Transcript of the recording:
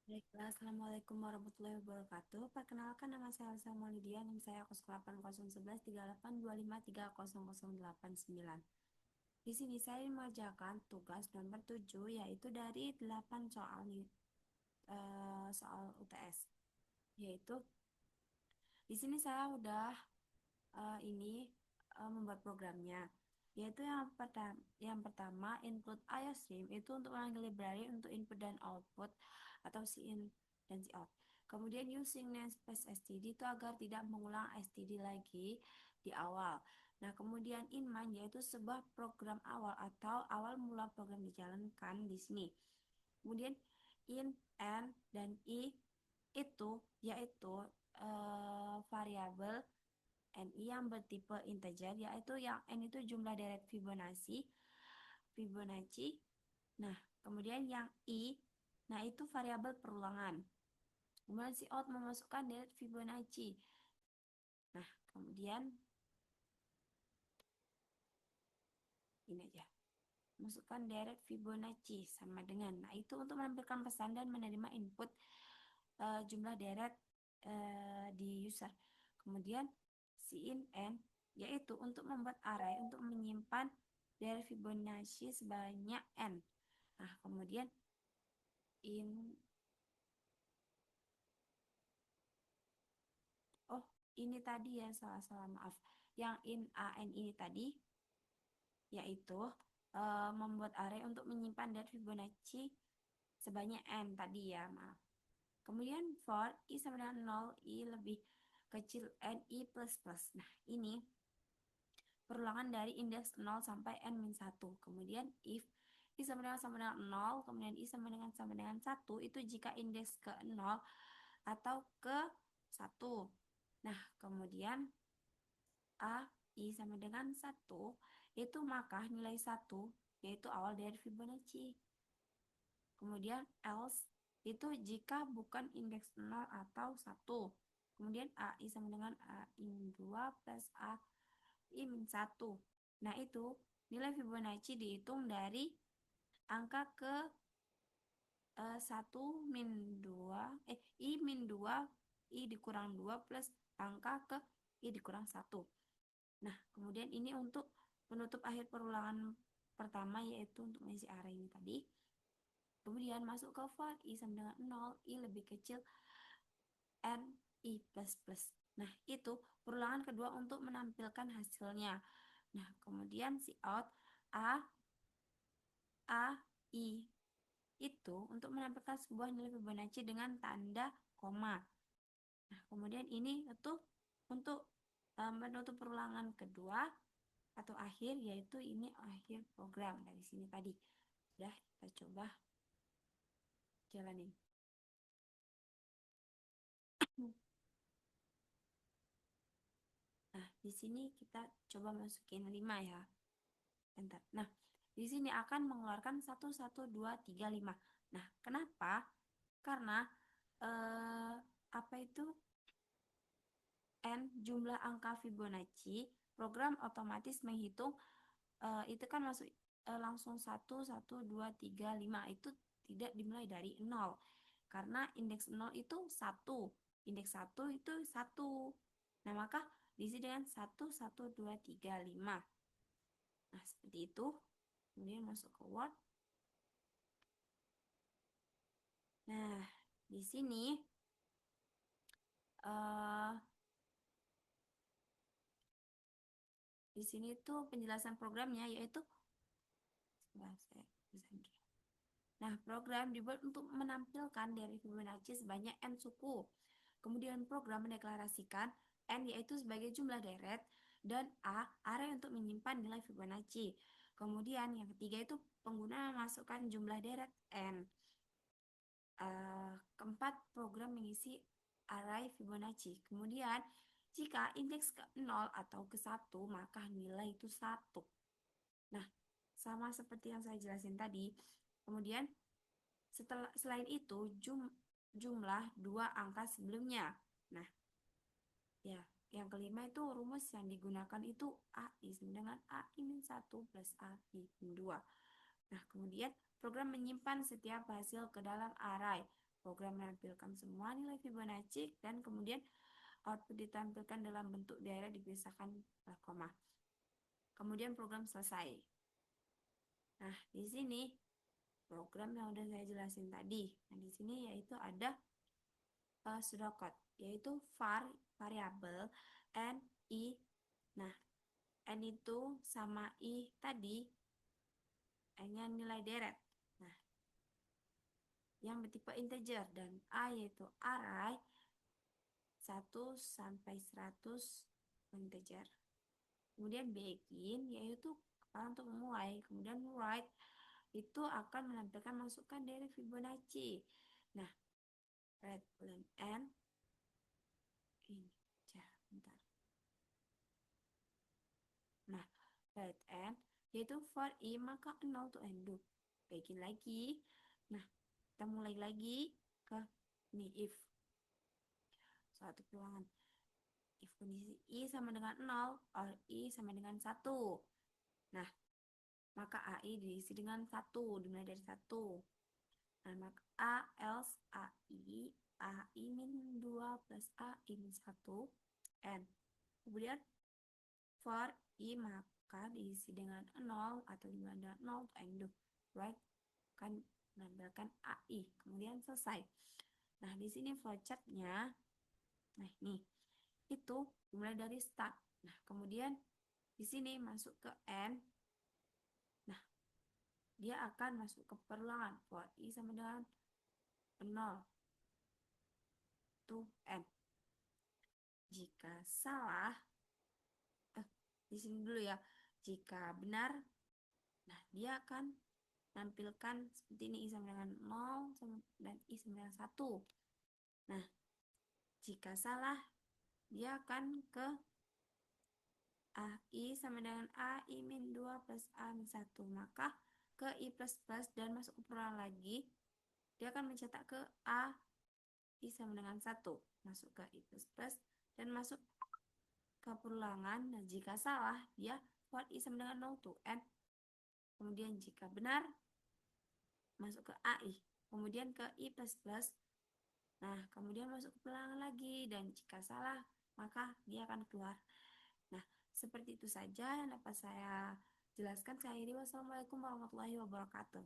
Baiklah, Assalamualaikum warahmatullahi wabarakatuh. Perkenalkan, nama saya Elsa Maulidia, NIM saya 0801113825300809. Di sini saya mengerjakan tugas nomor 7, yaitu dari 8 soal soal UTS. Yaitu di sini saya udah membuat programnya, yaitu yang pertama input IOStream itu untuk mengambil library untuk input dan output atau in dan out. Kemudian using namespace std itu agar tidak mengulang std lagi di awal. Nah, kemudian inman yaitu sebuah program awal atau awal mula program dijalankan di sini. Kemudian in, and, dan i itu yaitu variabel NI yang bertipe integer, yaitu yang N itu jumlah deret Fibonacci. Nah, kemudian yang I, nah itu variabel perulangan. Kemudian si out memasukkan deret Fibonacci. Nah, kemudian ini aja. Masukkan deret Fibonacci sama dengan. Nah, itu untuk menampilkan pesan dan menerima input jumlah deret di user. Kemudian in n yaitu untuk membuat array untuk menyimpan dari Fibonacci sebanyak n. Nah, kemudian in oh ini tadi ya, salah maaf. Yang in an ini tadi yaitu membuat array untuk menyimpan dari Fibonacci sebanyak n tadi ya, maaf. Kemudian for i sama dengan 0, i lebih kecil n, i plus plus. Nah, ini perulangan dari indeks 0 sampai n-1. Kemudian if i sama dengan 0, kemudian i sama dengan 1 itu jika indeks ke 0 atau ke 1. Nah, kemudian a i sama dengan 1 itu maka nilai 1 yaitu awal dari Fibonacci. Kemudian else itu jika bukan indeks 0 atau 1. Kemudian AI sama dengan AI-2 plus AI-1. Nah, itu nilai Fibonacci dihitung dari angka ke 1 min 2, I min 2, I dikurang 2 plus angka ke I dikurang 1. Nah, kemudian ini untuk penutup akhir perulangan pertama, yaitu untuk mengisi array ini tadi. Kemudian masuk ke for i sama dengan 0, i lebih kecil n, i plus plus. Nah, itu perulangan kedua untuk menampilkan hasilnya. Nah, kemudian si out a i itu untuk menampilkan sebuah nilai Fibonacci dengan tanda koma. Nah, kemudian ini itu untuk menutup perulangan kedua atau akhir, yaitu ini akhir program dari sini tadi. Sudah, kita coba jalanin. Nah, di sini kita coba masukin 5 ya. Enter. Nah, di sini akan mengeluarkan 1, 1, 2, 3, 5. Nah, kenapa? Karena apa itu n jumlah angka Fibonacci, program otomatis menghitung itu kan masuk langsung 1, 1, 2, 3, 5. Itu tidak dimulai dari 0. Karena indeks 0 itu 1. Indeks 1 itu 1. Nah, maka diisi dengan 1, 1, 2, 3, 5. Nah, seperti itu. Kemudian masuk ke Word. Nah, di sini uh, di sini tuh penjelasan programnya, yaitu Nah, program dibuat untuk menampilkan dari Fibonacci sebanyak n suku. Kemudian program mendeklarasikan n yaitu sebagai jumlah deret dan a array untuk menyimpan nilai Fibonacci. Kemudian yang ketiga itu pengguna memasukkan jumlah deret n. Keempat, program mengisi array Fibonacci. Kemudian jika indeks ke 0 atau ke 1, maka nilai itu 1. Nah, sama seperti yang saya jelasin tadi. Kemudian selain itu jumlah dua angka sebelumnya. Nah, ya, yang kelima itu rumus yang digunakan itu AI dengan AI-1 plus AI-2. Nah, kemudian program menyimpan setiap hasil ke dalam array. Program menampilkan semua nilai Fibonacci dan kemudian output ditampilkan dalam bentuk daerah dipisahkan oleh koma. Kemudian program selesai. Nah, di sini program yang udah saya jelasin tadi. Nah, di sini yaitu ada pseudocode, yaitu variabel n, i. Nah, n itu sama i tadi, n-nya nilai deret. Nah, yang bertipe integer dan a yaitu array 1 sampai 100 integer. Kemudian begin yaitu kepala untuk memulai. Kemudian write itu akan menampilkan masukan dari Fibonacci. Nah, write bulan n ini bentar. Nah, write n yaitu for i maka 0 to n loop. Begin lagi. Nah, kita mulai lagi ke ini if suatu peluangan. If kondisi i sama dengan 0 or i sama dengan 1. Nah, maka AI diisi dengan 1, dimulai dari 1. Nah, maka A else AI min 2 plus AI min 1 N. Kemudian for I maka diisi dengan 0 atau dimulai dengan 0 to end loop, right? Kan menambahkan AI. Kemudian selesai. Nah, di sini flowchartnya, nah nih, itu dimulai dari start. Nah, kemudian di sini masuk ke N. Nah, dia akan masuk ke perulangan for I sama dengan 0 to N. Jika salah, di sini dulu ya. Jika benar, nah dia akan menampilkan seperti ini I sama dengan 0 dan I sama dengan 1. Nah, jika salah, dia akan ke AI sama dengan AI min 2 plus A min 1. Maka ke I plus plus dan masuk ke perulangan lagi, dia akan mencetak ke A I sama dengan 1. Masuk ke I plus plus dan masuk ke perulangan. Nah, jika salah, dia for I sama dengan 0 to N. Kemudian jika benar, masuk ke AI. Kemudian ke I plus plus. Nah, kemudian masuk ke perulangan lagi. Dan jika salah, maka dia akan keluar. Nah, seperti itu saja yang dapat saya jelaskan. Saya akhiri. Wassalamualaikum warahmatullahi wabarakatuh.